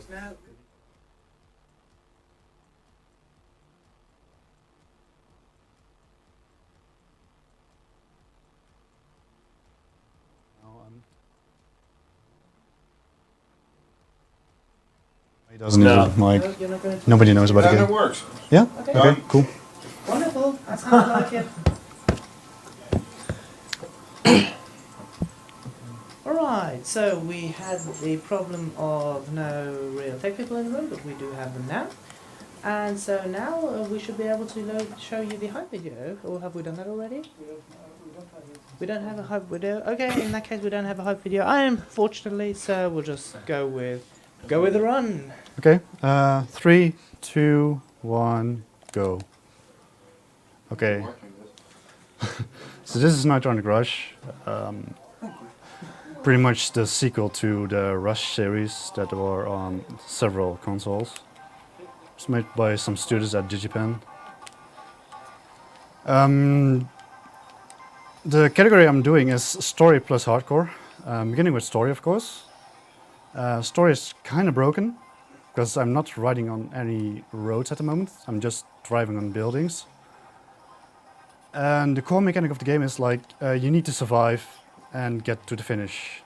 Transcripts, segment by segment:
No. He doesn't even like. No, you're not going to. Nobody knows about the And it game. works. Yeah. Okay. Okay. Cool. Wonderful. That sounds like it. Alright, so we had the problem of no real tech people in the room, but we do have them now. And so now we should be able to show you the hype video, or have we done that already? We don't have a hype video. Okay, in that case we don't have a hype video. Unfortunately, so we'll just go with the run. Okay. 3, 2, 1, go. Okay. So this is Nitronic Rush. Pretty much the sequel to the Rush series that were on several consoles. It's made by some studios at Digipen. The category I'm doing is Story plus Hardcore. Beginning with Story, of course. Story is kind of broken because I'm not riding on any roads at the moment. I'm just driving on buildings. And the core mechanic of the game is like you need to survive and get to the finish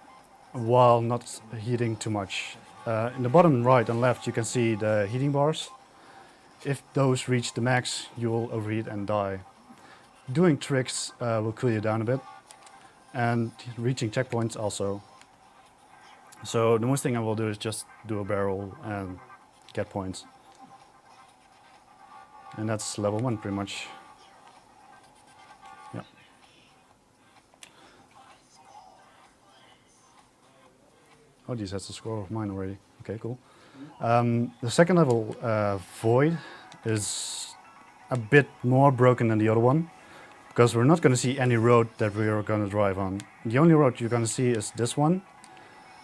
while not heating too much. In the bottom right and left you can see the heating bars. If those reach the max, you will overheat and die. Doing tricks will cool you down a bit, and reaching checkpoints also. So the most thing I will do is just do a barrel and get points. And that's level 1 pretty much. Yeah. Oh, geez, that's the score of mine already. Okay, cool. The second level, Void, is a bit more broken than the other one, because we're not going to see any road that we are going to drive on. The only road you're going to see is this one,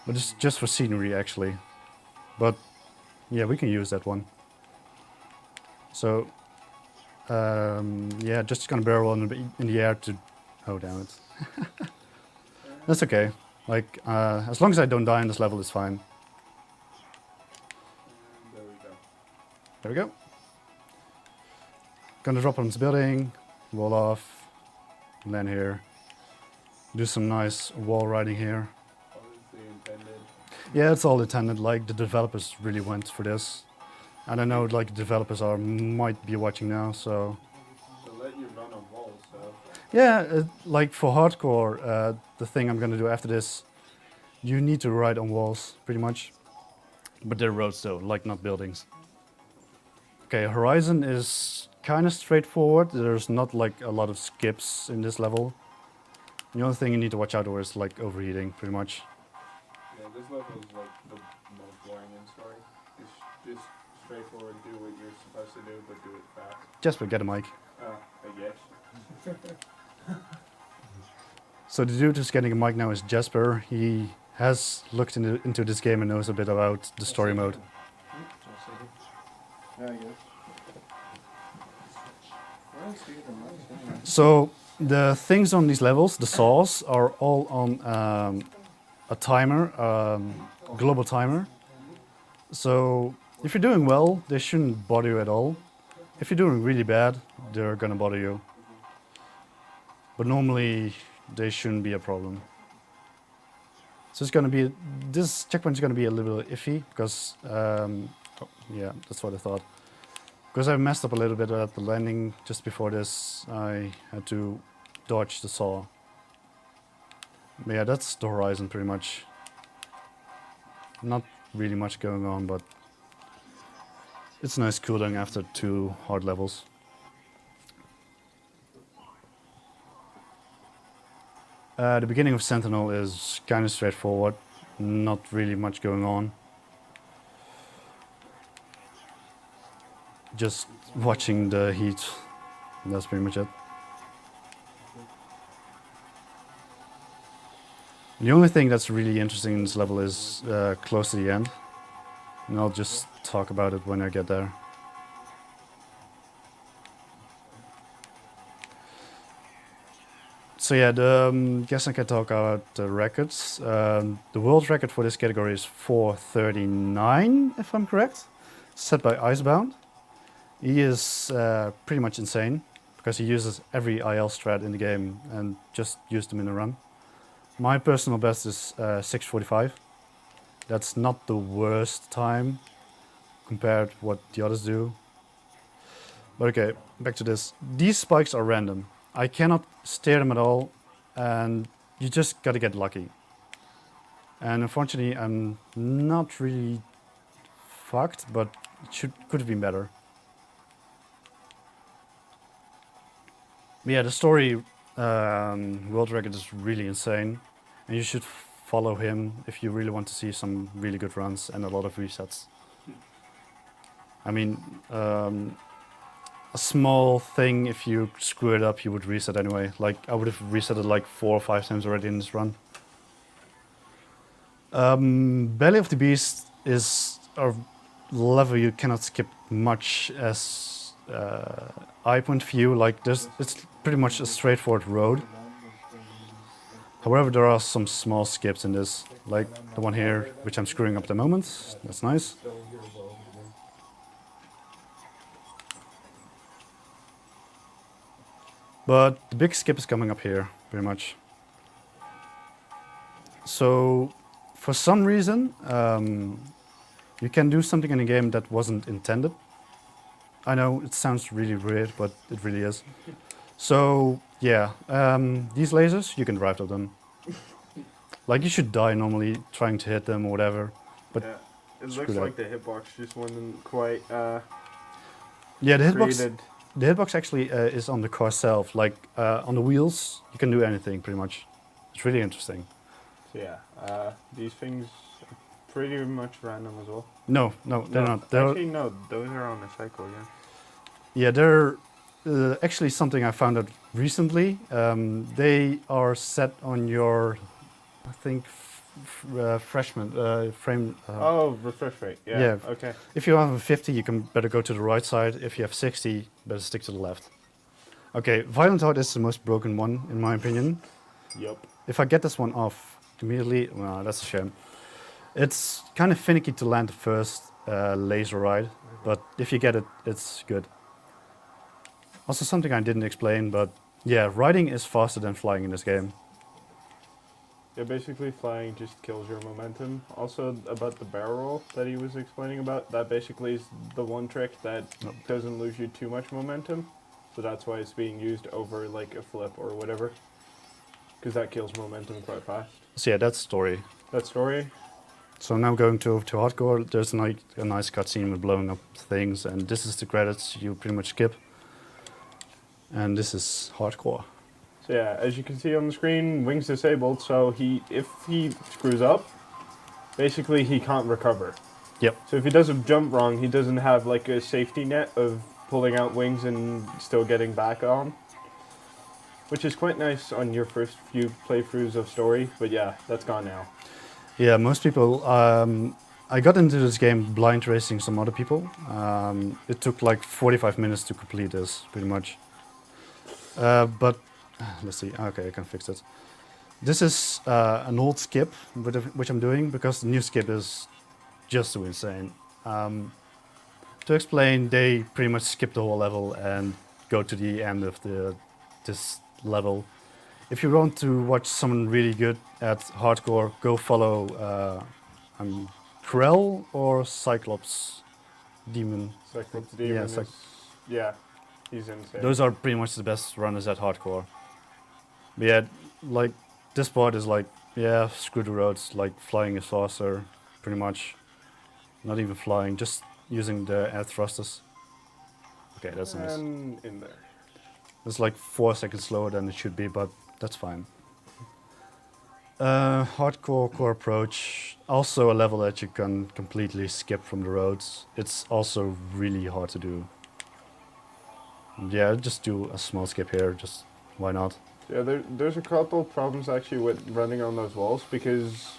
but it's just for scenery actually. But yeah, we can use that one. So yeah, just going to barrel in the air to... Oh, damn it. That's okay. Like, as long as I don't die on this level, it's fine. There we go. There we go. Gonna drop on this building, wall off, land here. Do some nice wall riding here. Obviously intended. Yeah, it's all intended. Like, the developers really went for this. And I know, like, the developers might be watching now, so... To let you run on walls, so... Yeah, like, for hardcore, the thing I'm gonna do after this, you need to ride on walls, pretty much. But they're roads though, like not buildings. Okay, Horizon is kind of straightforward. There's not like a lot of skips in this level. The only thing you need to watch out for is like overheating, pretty much. Yeah, this level is like the most boring in Story. It's just straightforward, do what you're supposed to do, but do it fast. Jasper, get a mic. I guess. So the dude who's getting a mic now is Jasper. He has looked into this game and knows a bit about the story mode. So the things on these levels, the saws, are all on a timer, global timer. So if you're doing well, they shouldn't bother you at all. If you're doing really bad, they're gonna bother you. But normally they shouldn't be a problem. So it's gonna be, this checkpoint is gonna be a little iffy because, yeah, that's what I thought. Because I messed up a little bit at the landing just before this, I had to dodge the saw. But yeah, that's the Horizon pretty much. Not really much going on, but it's a nice cooling after 2 hard levels. The beginning of Sentinel is kind of straightforward, not really much going on. Just watching the heat, that's pretty much it. The only thing that's really interesting in this level is close to the end, and I'll just talk about it when I get there. So yeah, guess I can talk about the records. The world record for this category is 4:39, if I'm correct, set by Icebound. He is pretty much insane because he uses every IL strat in the game and just used them in a run. My personal best is 6:45. That's not the worst time compared to what the others do. But okay, back to this. These spikes are random. I cannot steer them at all, and you just gotta get lucky. And unfortunately, I'm not really fucked, but it could have been better. But yeah, the story world record is really insane, and you should follow him if you really want to see some really good runs and a lot of resets. I mean, a small thing, if you screw it up, you would reset anyway. Like, I would have reset it like 4 or 5 times already in this run. Belly of the Beast is a level you cannot skip much as eye point view. Like, it's pretty much a straightforward road. However, there are some small skips in this, like the one here, which I'm screwing up at the moment. That's nice. But the big skip is coming up here, pretty much. So, for some reason, you can do something in the game that wasn't intended. I know it sounds really weird, but it really is. So, yeah, these lasers, you can drive to them. Like, you should die normally trying to hit them or whatever. But yeah, it looks like the hitbox just wasn't quite yeah, the hitbox. created. The hitbox actually is on the car itself. Like, on the wheels, you can do anything, pretty much. It's really interesting. So yeah, these things are pretty much random as well. No, they're not. They're Actually, no, those are on the cycle, yeah. yeah, they're actually something I found out recently. They are set on your, I think, frame. Oh, refresh rate, yeah. Yeah. Okay. If you have a 50, you can better go to the right side. If you have 60, better stick to the left. Okay, Violent Heart is the most broken one, in my opinion. Yep. If I get this one off immediately, well, that's a shame. It's kind of finicky to land the first laser ride, but if you get it, it's good. Also something I didn't explain, but yeah, riding is faster than flying in this game. Yeah, basically flying just kills your momentum. Also about the barrel roll that he was explaining about, that basically is the one trick that doesn't lose you too much momentum. So that's why it's being used over like a flip or whatever. Because that kills momentum quite fast. So yeah, that's story. That story. So now going to hardcore, there's like a nice cutscene with blowing up things, and this is the credits you pretty much skip. And this is hardcore. So yeah, as you can see on the screen, wings disabled, so if he screws up, basically he can't recover. Yep. So if he does a jump wrong, he doesn't have like a safety net of pulling out wings and still getting back on. Which is quite nice on your first few playthroughs of story, but yeah, that's gone now. Yeah, most people, I got into this game blind racing some other people. It took like 45 minutes to complete this, pretty much. But let's see. Okay, I can fix it. This is an old skip, which I'm doing because the new skip is just so insane. To explain, they pretty much skip the whole level and go to the end of this level. If you want to watch someone really good at hardcore, go follow Krell or Cyclops Demon. Cyclops Demon Yeah, yeah, he's insane. Those are pretty much the best runners at hardcore. But yeah, like, this part is like, yeah, screw the roads, like, flying is faster, pretty much. Not even flying, just using the air thrusters. Okay, that's nice. And in there. It's like 4 seconds slower than it should be, but that's fine. Hardcore core approach, also a level that you can completely skip from the roads. It's also really hard to do. And yeah, just do a small skip here, just why not? Yeah, there's a couple problems actually with running on those walls because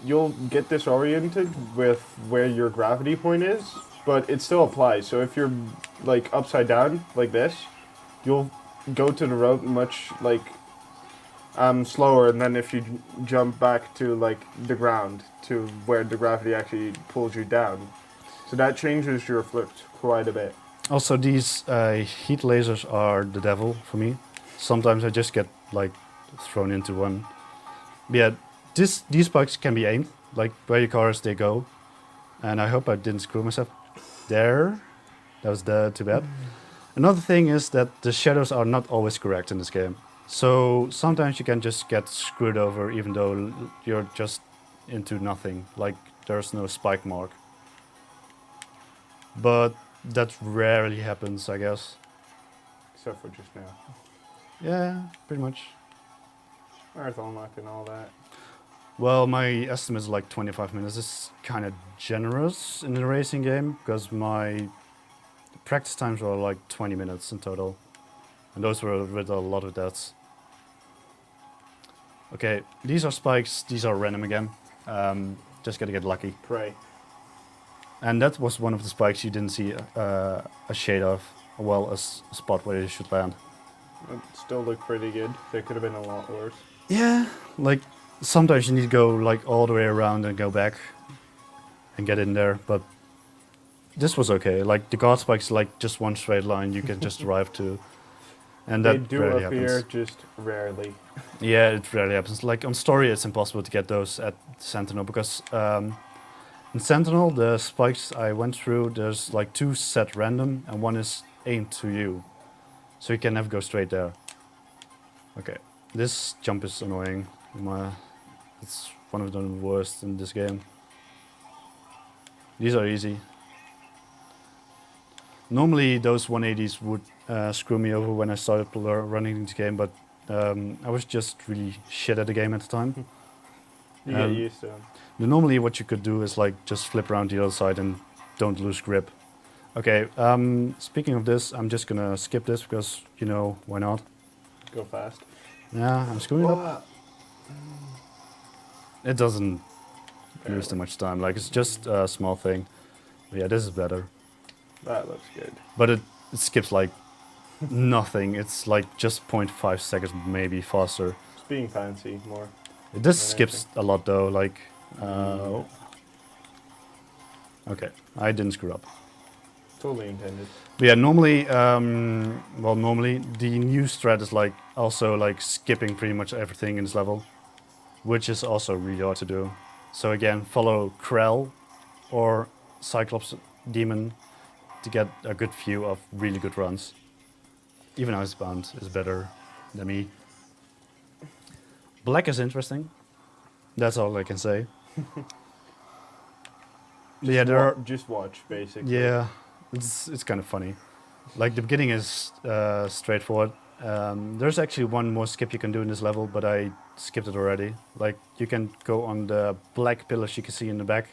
you'll get disoriented with where your gravity point is, but it still applies. So if you're like upside down like this, you'll go to the rope much like slower, and then if you jump back to like the ground to where the gravity actually pulls you down, so that changes your flips quite a bit. Also, these heat lasers are the devil for me. Sometimes I just get like thrown into one. But yeah, these spikes can be aimed like where your cars they go, and I hope I didn't screw myself there. That was too bad. Another thing is that the shadows are not always correct in this game. So sometimes you can just get screwed over even though you're just into nothing. Like there's no spike mark. But that rarely happens, I guess. Except for just now. Yeah, pretty much. Marathon luck and all that. Well, my estimate is like 25 minutes. It's kind of generous in the racing game because my practice times were like 20 minutes in total. And those were with a lot of deaths. Okay, these are spikes. These are random again. Just gotta get lucky. Pray. And that was one of the spikes you didn't see a shade of. Well, a spot where you should land. It still looked pretty good. There could have been a lot worse. Yeah, like sometimes you need to go like all the way around and go back and get in there, but this was okay. Like the guard spikes, like just one straight line you can just drive to, and They that do rarely appear, happens. just rarely. Yeah, it rarely happens. Like on story, it's impossible to get those at Sentinel because in Sentinel the spikes I went through, there's like 2 set random and 1 is aimed to you, so you can never go straight there. Okay, this jump is annoying. It's one of the worst in this game. These are easy. Normally those 180s would screw me over when I started running this game, but I was just really shit at the game at the time. You get used to them. Normally what you could do is like just flip around the other side and don't lose grip. Okay, speaking of this, I'm just gonna skip this because, you know, why not? Go fast. Yeah, I'm screwing it up. It doesn't lose too much time, like it's just a small thing. But yeah, this is better. That looks good. But it skips like nothing. It's like just 0.5 seconds maybe faster. It's being fancy more. This skips a lot though, like... okay, I didn't screw up. Totally intended. But yeah, normally, normally the new strat is like also like skipping pretty much everything in this level, which is also really hard to do. So again, follow Krell or Cyclops Demon to get a good view of really good runs. Even Icebound is better than me. Black is interesting. That's all I can say. Yeah, there are... Just watch, basically. Yeah, it's kind of funny. Like the beginning is straightforward. There's actually one more skip you can do in this level, but I skipped it already. Like you can go on the black pillars you can see in the back,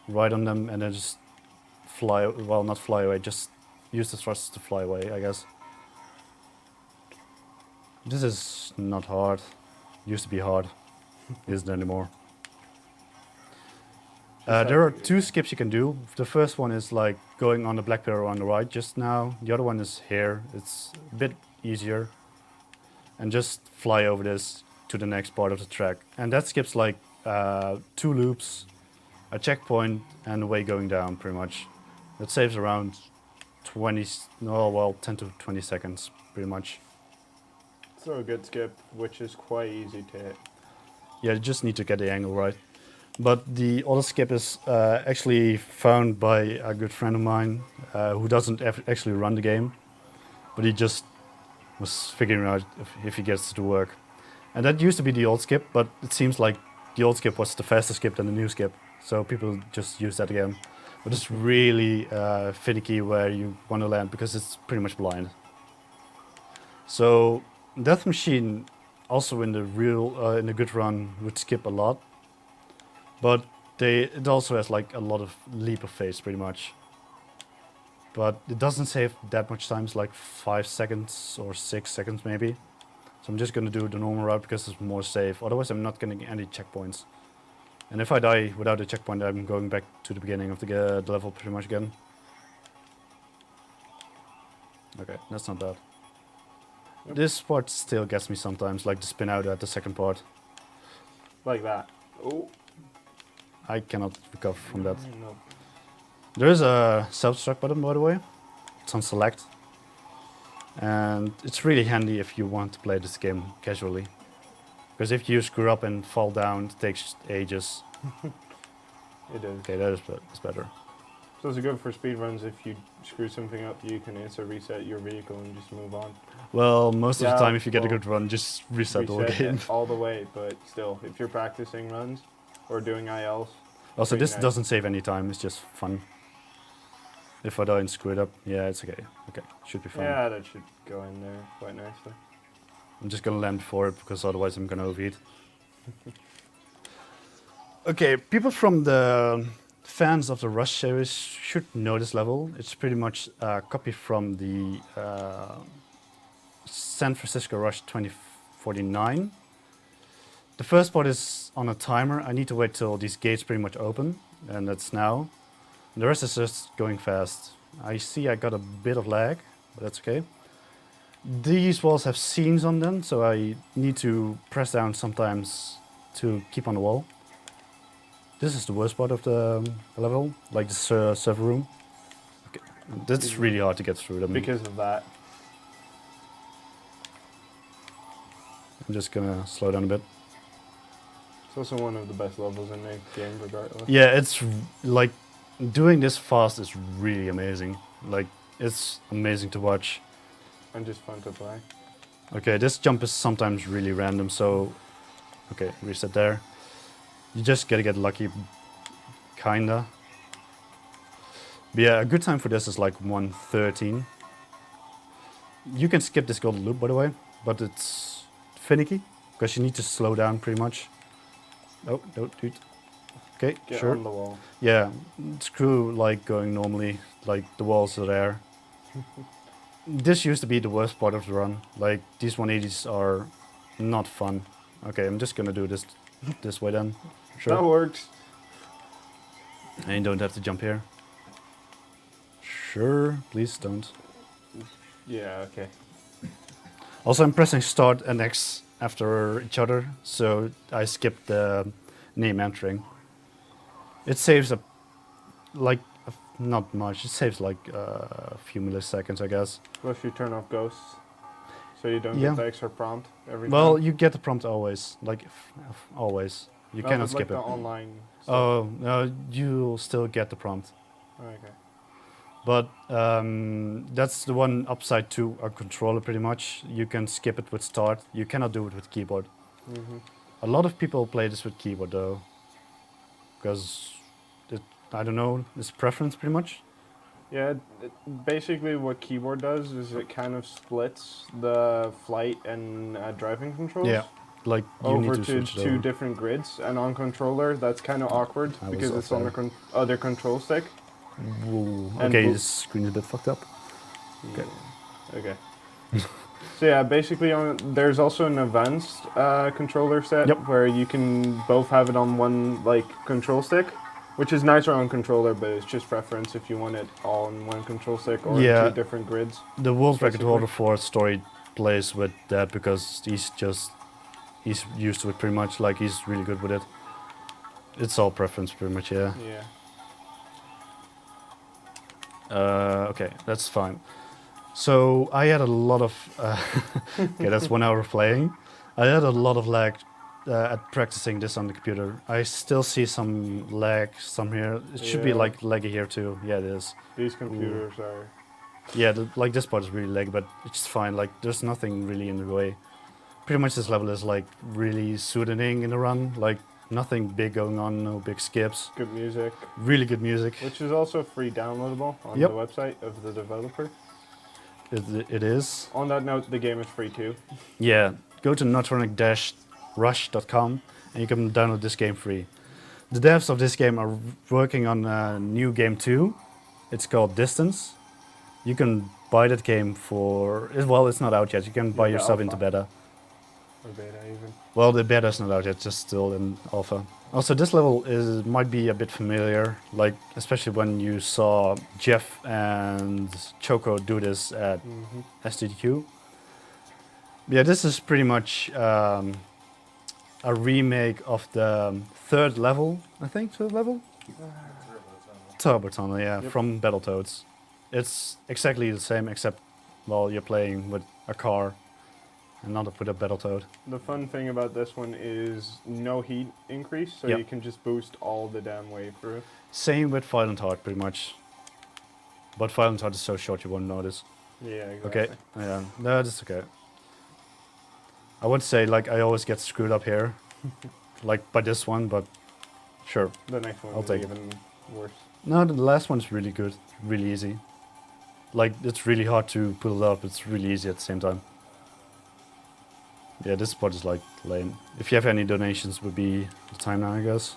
ride on them, and then just fly. Well, not fly away. Just use the thrusters to fly away, I guess. This is not hard. Used to be hard. Isn't anymore. There are 2 skips you can do. The first one is like going on the black pillar on the right just now. The other one is here. It's a bit easier. And just fly over this to the next part of the track. And that skips like 2 loops, a checkpoint, and the way going down pretty much. That saves around 10 to 20 seconds pretty much. So a good skip, which is quite easy to hit. Yeah, you just need to get the angle right. But the other skip is actually found by a good friend of mine who doesn't actually run the game, but he just was figuring out if he gets it to work. And that used to be the old skip, but it seems like the old skip was the faster skip than the new skip, so people just use that again. But it's really finicky where you want to land because it's pretty much blind. So Death Machine also in the in the good run would skip a lot. But it also has like a lot of leap of faith pretty much. But it doesn't save that much time, it's like 5 seconds or 6 seconds maybe. So I'm just gonna do the normal route because it's more safe. Otherwise I'm not gonna get any checkpoints. And if I die without a checkpoint, I'm going back to the beginning of the level pretty much again. Okay, that's not bad. Yep. This part still gets me sometimes, like the spin out at the second part. Like that. Oh. I cannot recover from that. No. There is a self-destruct button, by the way. It's on select. And it's really handy if you want to play this game casually. Because if you screw up and fall down, it takes ages. It is. Okay, that is it's better. So it's good for speedruns. If you screw something up, you can instant reset your vehicle and just move on. Well, most of Yeah, the time, if you get a well, good run, just reset the whole game. it all the way, but still, if you're practicing runs or doing ILs. Also, pretty this nice. doesn't save any time. It's just fun. If I die and screw it up, yeah, it's okay. Okay, should be fine. Yeah, that should go in there quite nicely. I'm just gonna land before it because otherwise I'm gonna overheat. Okay, people from the fans of the Rush series should know this level. It's pretty much a copy from the San Francisco Rush 2049. The first part is on a timer. I need to wait till these gates pretty much open, and that's now. The rest is just going fast. I see I got a bit of lag, but that's okay. These walls have seams on them, so I need to press down sometimes to keep on the wall. This is the worst part of the level, like the server room. Okay. That's really hard to get through them. Because of that. I'm just gonna slow down a bit. It's also one of the best levels in the game, regardless. Yeah, it's like doing this fast is really amazing. Like, it's amazing to watch. And just fun to play. Okay, this jump is sometimes really random, so... Okay, reset there. You just gotta get lucky, kinda. But yeah, a good time for this is like 1:13. You can skip this golden loop, by the way, but it's finicky, because you need to slow down pretty much. Oh, no, dude. Okay, Get sure. on the wall. Yeah, screw like going normally, like the walls are there. This used to be the worst part of the run. Like, these 180s are not fun. Okay, I'm just gonna do this way then. Sure. That works. And you don't have to jump here. Sure, please don't. Yeah, okay. Also, I'm pressing start and X after each other, so I skip the name entering. It saves not much. It saves like a few milliseconds, I guess. Plus you turn off ghosts, so you don't Yeah. get the extra prompt every Well, time. you get the prompt always, like always. You No, cannot but skip like it. the online stuff. Oh, no, you'll still get the prompt. Okay. But that's the one upside to a controller pretty much. You can skip it with start. You cannot do it with keyboard. Mm-hmm. A lot of people play this with keyboard though. Because, I don't know, it's preference pretty much. Yeah, basically what keyboard does is it kind of splits the flight and driving controls. Yeah, like you Over need to to switch it two over. different grids, and on controller that's kind of awkward I was because off it's on the other control stick. Whoa. And Okay, bo- this screen is a bit fucked up. Okay. Okay. So yeah, basically there's also an advanced controller set Yep. where you can both have it on one like control stick, which is nicer on controller, but it's just preference if you want it all on one control stick or Yeah. two different grids. The world record Basically. holder for Story plays with that because he's used to it pretty much, like he's really good with it. It's all preference pretty much, yeah. Yeah. Okay, that's fine. So I had a lot of, okay, that's 1 hour of playing. I had a lot of lag at practicing this on the computer. I still see some lag, some here. It should be Yeah. like laggy here too. Yeah, it is. These computers are. Yeah, like this part is really laggy, but it's fine. Like there's nothing really in the way. Pretty much this level is like really soothing in the run. Like nothing big going on, no big skips. Good music, Really good music. which is also free downloadable on Yep. the website of the developer. It is. On that note, the game is free too. Yeah, go to nitronic-rush.com and you can download this game free. The devs of this game are working on a new game too. It's called Distance. You can buy that game for, well, it's not out yet. You can buy Yeah, yourself alpha. into beta. Or beta even. Well, the beta is not out yet, just still in alpha. Also, this level might be a bit familiar, like especially when you saw Jeff and Choco do this at Mm-hmm. STDQ. Yeah, this is pretty much a remake of the third level, I think, third level? Turbo Tunnel, yeah, Yep. from Battletoads. It's exactly the same, except, well, you're playing with a car and not with a Battletoad. The fun thing about this one is no heat increase, so Yep. you can just boost all the damn way through. Same with Violent Heart, pretty much. But Violent Heart is so short you won't notice. Yeah, exactly. Okay, yeah, no, that's okay. I would say, like, I always get screwed up here, like, by this one, but sure. The next one I'll is take it. even worse. No, the last one's really good, really easy. Like, it's really hard to pull it up, it's really easy at the same time. Yeah, this part is, like, lame. If you have any donations, would be the time now, I guess.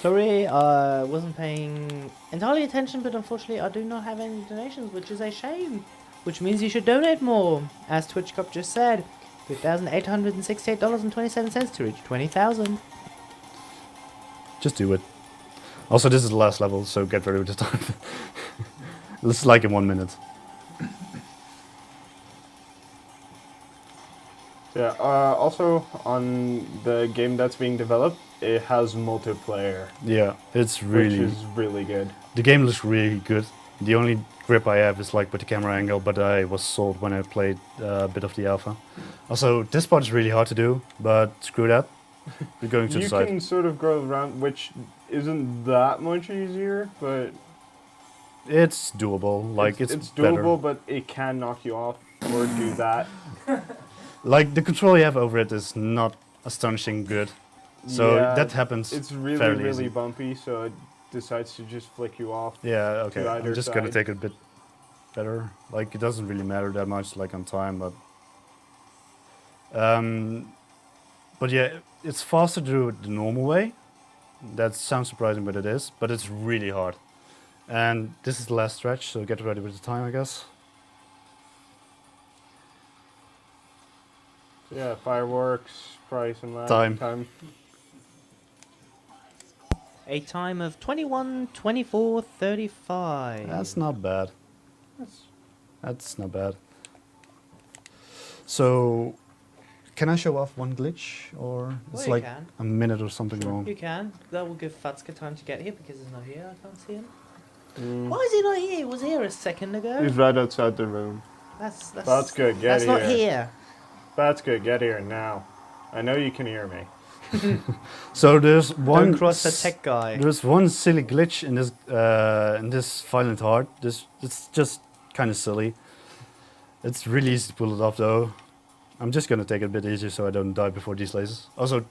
Sorry, I wasn't paying entirely attention, but unfortunately I do not have any donations, which is a shame. Which means you should donate more. As Twitch Cop just said, $2,868.27 to reach 20,000. Just do it. Also, this is the last level, so get ready with the time. This is like in 1 minute. Yeah, also on the game that's being developed, it has multiplayer, Yeah, it's really... which is really good. The game looks really good. The only grip I have is like with the camera angle, but I was sold when I played a bit of the alpha. Also, this part is really hard to do, but screw that. We're going to the You side. can sort of go around, which isn't that much easier, but It's doable. Like, it's doable, better. but it can knock you off or do that. Like, the control you have over it is not astonishing good. So Yeah, that happens. It's really, fairly really easy. bumpy, so it decides to just flick you off. Yeah, okay. to I'm either just gonna side. take it a bit better. Like, it doesn't really matter that much, like, on time, but... But yeah, it's faster to do it the normal way. That sounds surprising, but it is. But it's really hard. And this is the last stretch, so get ready with the time, I guess. Yeah, fireworks, price and that. Time. A time of 21:24:35. That's not bad. That's not bad. So, can I show off one glitch, or it's you like can. a minute or something wrong? You can. That will give Fatska time to get here because he's not here. I can't see him. Mm. Why is he not here? He was here a second ago. He's right outside the room. That's Fatska, get that's here. not here. Fatska, get here now. I know you can hear me. So there's one. Don't cross the tech guy. There's one silly glitch in this Violent Heart. It's just kind of silly. It's really easy to pull it off though. I'm just gonna take it a bit easier so I don't die before these lasers. Also,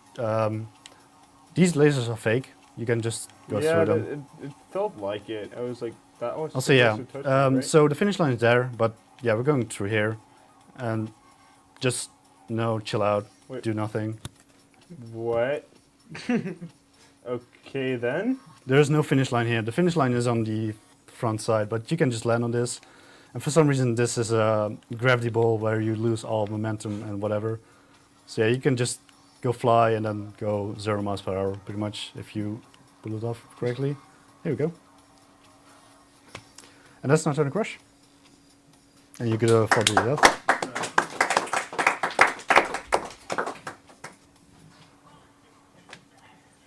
these lasers are fake. You can just go Yeah, through them. it felt like it. I was like, that was. Also, yeah. supposed to touch me, right? So the finish line is there, but yeah, we're going through here, and just chill out, Wait. do nothing. What? Okay then. There's no finish line here. The finish line is on the front side, but you can just land on this. And for some reason, this is a gravity ball where you lose all momentum and whatever. So yeah, you can just go fly and then go 0 miles per hour, pretty much, if you pull it off correctly. Here we go. And that's Nitronic Rush. And you could fall to your death.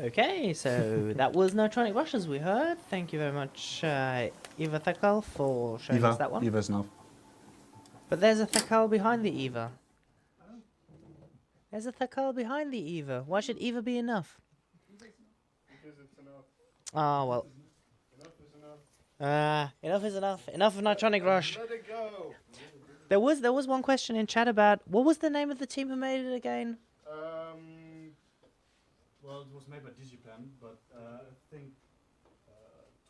Okay, so that was Nitronic Rush as we heard. Thank you very much, Yvathacal, for showing us that one. Eva's enough. But there's a Thakal behind the Eva. There's a Thakal behind the Eva. Why should Eva be enough? Because it's enough. Oh, well. Enough is enough. Enough is enough. Enough of Nitronic Rush. Let it go. There was one question in chat about, what was the name of the team who made it again? Well, it was made by Digipen, but I think...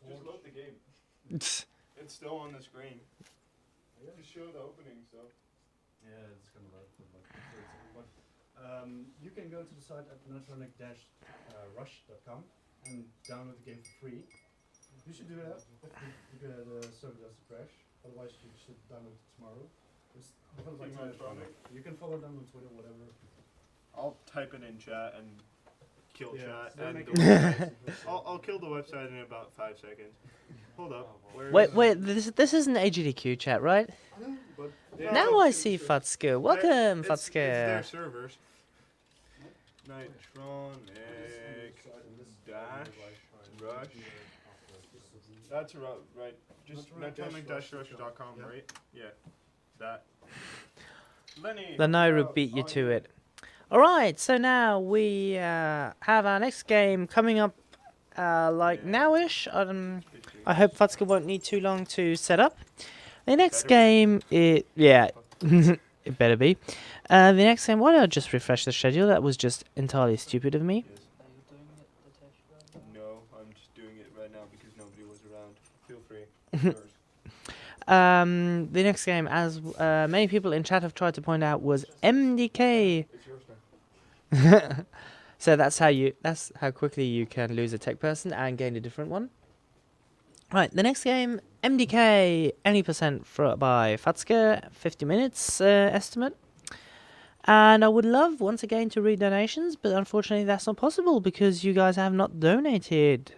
Just load the game. yeah, It's still on the screen. Just show the opening, so. it's kind of but you can go to the site at nitronic-rush.com and download the game for free. You should do that if the server doesn't crash. Otherwise, you should download it tomorrow. It's developed by Nitronic. You can follow them on Twitter, whatever. I'll type it in chat and kill chat so and make the it- website. I'll kill the website in about 5 seconds. hold up. Wait, this isn't AGDQ chat, right? Now I see Yvathacal. Welcome, It's their Yvathacal. servers. Nitronic dash rush. That's right. Just nitronic-rush.com, right? Yeah. That. Lenny. The Nairo beat you to it. Alright, so now we have our next game coming up like nowish. I hope Yvathacal won't need too long to set up. The next game, it better be. The next game, why don't I just refresh the schedule? That was just entirely stupid of me. No, I'm just doing it right now because nobody was around. Feel free. The next game, as many people in chat have tried to point out, was MDK. It's yours now. So that's how quickly you can lose a tech person and gain a different one. Right, the next game, MDK, any percent by Yvathacal, 50 minutes estimate. And I would love, once again, to read donations, but unfortunately that's not possible because you guys have not donated.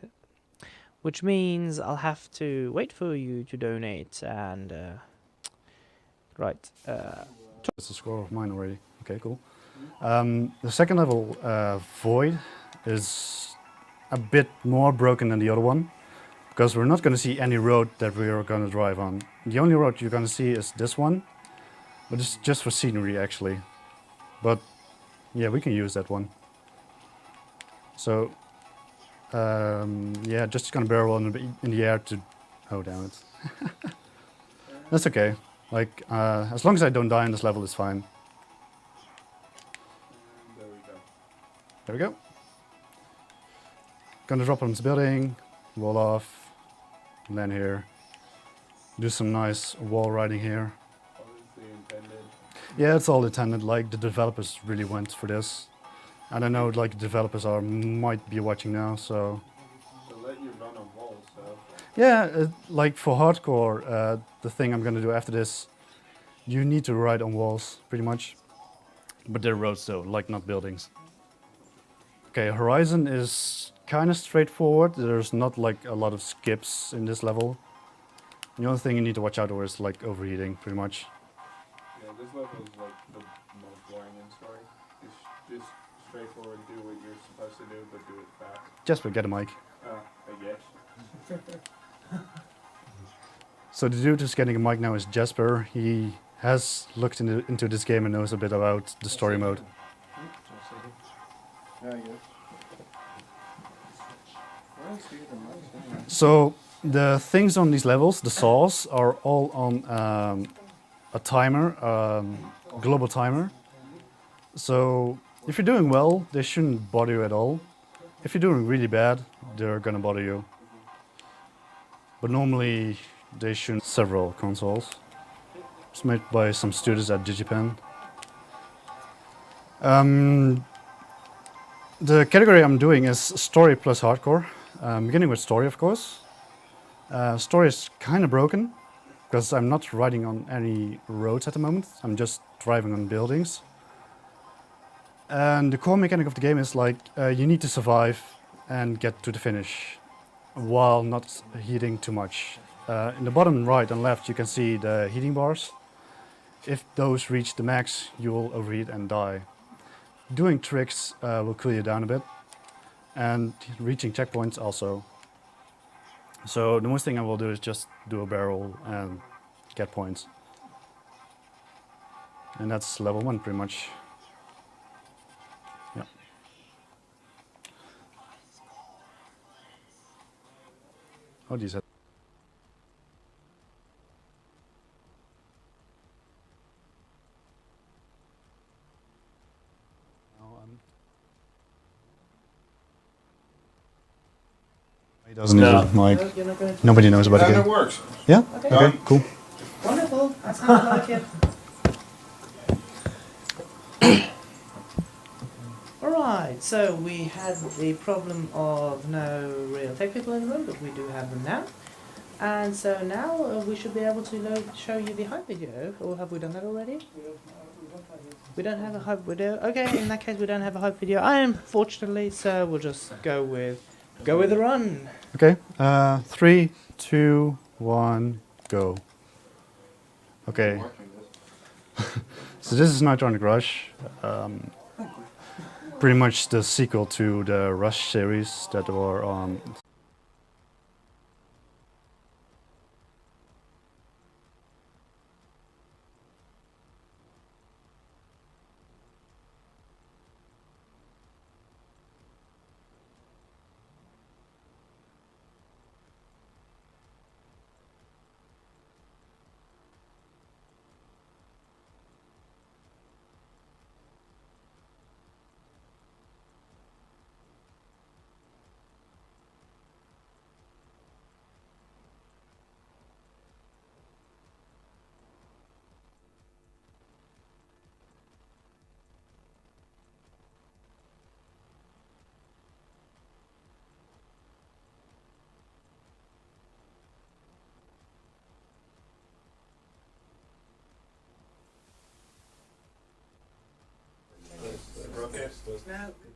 Which means I'll have to wait for you to donate and... right. It's a score of mine already. Okay, cool. The second level, Void, is a bit more broken than the other one. Because we're not going to see any road that we are going to drive on. The only road you're going to see is this one. But it's just for scenery actually. But yeah, we can use that one. So yeah, just going to barrel in the air to... Oh damn it. That's okay. Like, as long as I don't die on this level, it's fine. There we go. There we go. Gonna drop on this building, wall off, land here. Do some nice wall riding here. Obviously intended. Yeah, it's all intended. Like, the developers really went for this. And I know, like, the developers might be watching now, so... So let you run on walls, so... Yeah, like, for hardcore, the thing I'm gonna do after this, you need to ride on walls, pretty much. But they're roads though, like, not buildings. Okay, Horizon is kind of straightforward. There's not, like, a lot of skips in this level. The only thing you need to watch out for is, like, overheating, pretty much. Yeah, this level is like the most boring in Story. Just straightforward, do what you're supposed to do, but do it fast. Jasper, get a mic. I guess. So the dude who's getting a mic now is Jasper. He has looked into this game and knows a bit about the story mode. So the things on these levels, the saws, are all on a timer, global timer. So if you're doing well, they shouldn't bother you at all. If you're doing really bad, they're gonna bother you. But normally they shouldn't. Several consoles. It's made by some students at Digipen. The category I'm doing is Story plus Hardcore. Beginning with Story, of course. Story is kind of broken, because I'm not riding on any roads at the moment. I'm just driving on buildings. And the core mechanic of the game is like, you need to survive and get to the finish, while not heating too much. In the bottom right and left you can see the heating bars. If those reach the max, you will overheat and die. Doing tricks will cool you down a bit, and reaching checkpoints also. So the most thing I will do is just do a barrel and get points. And that's level 1 pretty much. Yeah. Oh, these are... He doesn't know, like, nobody knows about the And it game. works. Yeah? Okay. Okay, cool. Wonderful. That sounds like it. Alright, so we had the problem of no real tech people in the room, but we do have them now. And so now we should be able to show you the hype video, or have we done that already? We don't have a hype video. Okay, in that case we don't have a hype video, unfortunately, so we'll just go with the run. Okay, 3, 2, 1, go. Okay. So this is Nitronic Rush. Pretty much the sequel to the Rush series that were on. Okay.